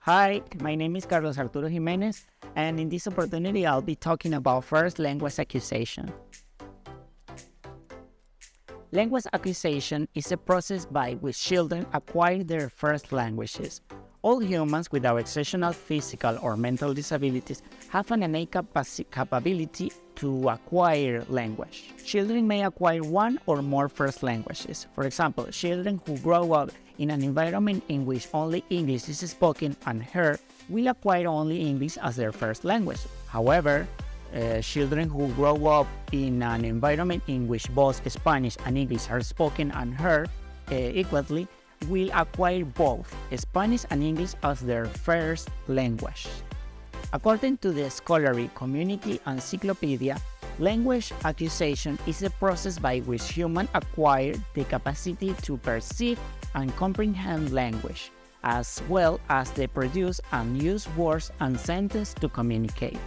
Hi, my name is Carlos Arturo Giménez, and in this opportunity I'll be talking about first language acquisition. Language acquisition is a process by which children acquire their first languages. All humans without exceptional physical or mental disabilities have an innate capability to acquire language. Children may acquire one or more first languages. For example, children who grow up in an environment in which only English is spoken and heard will acquire only English as their first language. However, children who grow up in an environment in which both Spanish and English are spoken and heard equally will acquire both Spanish and English as their first language. According to the scholarly community encyclopedia, language acquisition is a process by which humans acquire the capacity to perceive and comprehend language, as well as they produce and use words and sentences to communicate.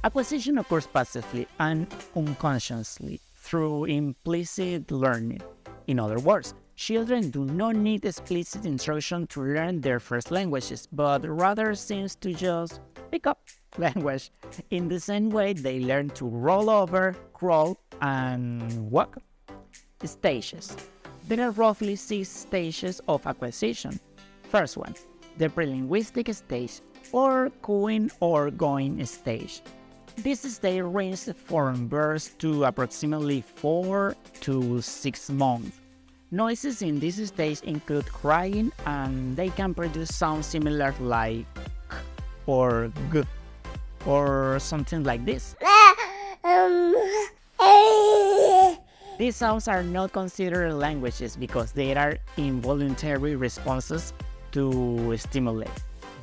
Acquisition occurs passively and unconsciously through implicit learning. In other words, children do not need explicit instruction to learn their first languages, but rather seems to just pick up language. In the same way, they learn to roll over, crawl, and walk. Stages. There are roughly 6 stages of acquisition. First one, the pre-linguistic stage, or cooing or going stage. This stage ranges from birth to approximately 4 to 6 months. Noises in this stage include crying, and they can produce sounds similar like k or g or something like this. These sounds are not considered languages because they are involuntary responses to stimuli.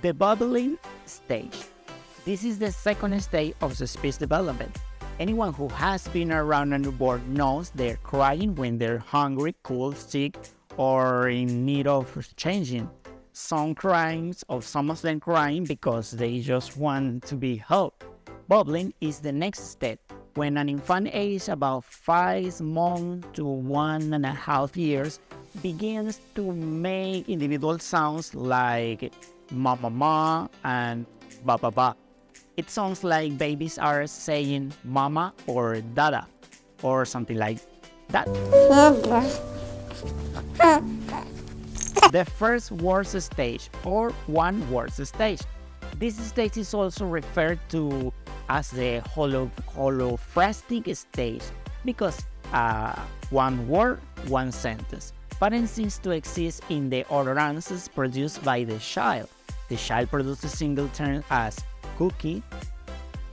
The bubbling stage. This is the second stage of the speech development. Anyone who has been around a newborn knows they're crying when they're hungry, cold, sick, or in need of changing. Some of them crying because they just want to be helped. Bubbling is the next step. When an infant aged about 5 months to 1.5 years begins to make individual sounds like ma ma ma and ba ba ba. It sounds like babies are saying mama or dada or something like that. The first words stage or one words stage. This stage is also referred to as the holophrastic stage because one word, one sentence. Pattern seems to exist in the utterances produced by the child. The child produces single terms as cookie,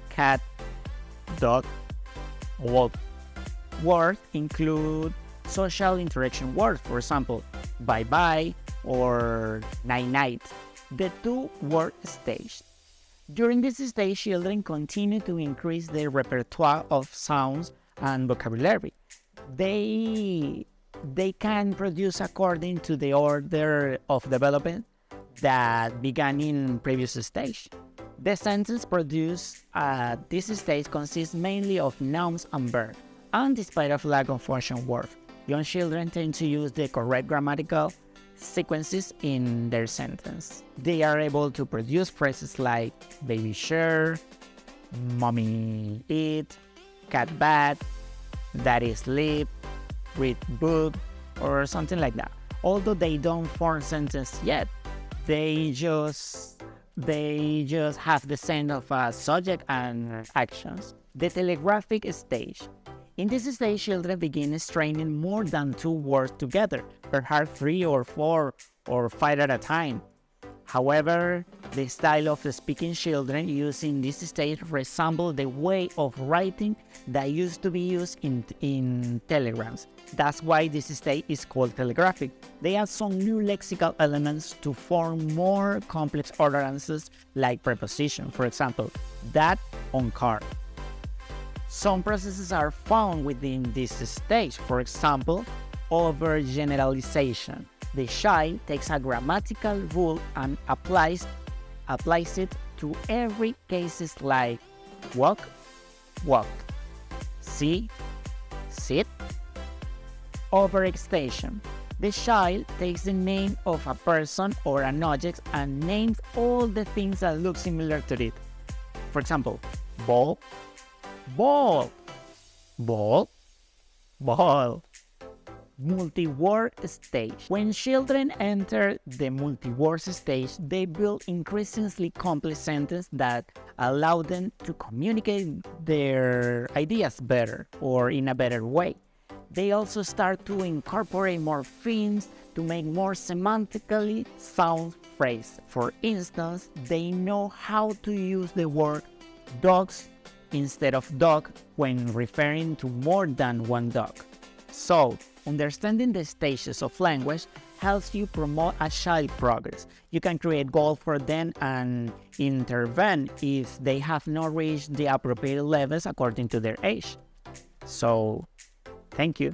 cat, dog, wolf. Words include social interaction words, for example, bye-bye or night-night. The two-word stage. During this stage, children continue to increase their repertoire of sounds and vocabulary. They can produce according to the order of development that began in previous stage. The sentence produced at this stage consists mainly of nouns and verbs, and despite of lack of function words, young children tend to use the correct grammatical sequences in their sentence. They are able to produce phrases like baby share, mommy eat, cat bat, daddy sleep, read book, or something like that. Although they don't form sentences yet, they just have the sense of a subject and actions. The telegraphic stage. In this stage, children begin straining more than 2 words together, perhaps 3 or 4 or 5 at a time. However, the style of the speaking children using this stage resembles the way of writing that used to be used in telegrams. That's why this stage is called telegraphic. They add some new lexical elements to form more complex utterances like preposition, for example, that on car. Some processes are found within this stage, for example, overgeneralization. The child takes a grammatical rule and applies it to every cases like walk, walked, see, sit. Overextension. The child takes the name of a person or an object and names all the things that look similar to it. For example, ball, ball, ball, ball. Multi-word stage. When children enter the multi-word stage, they build increasingly complex sentences that allow them to communicate their ideas better or in a better way. They also start to incorporate more themes to make more semantically sound phrases. For instance, they know how to use the word dogs instead of dog when referring to more than one dog. So, understanding the stages of language helps you promote a child progress. You can create goals for them and intervene if they have not reached the appropriate levels according to their age. So, thank you.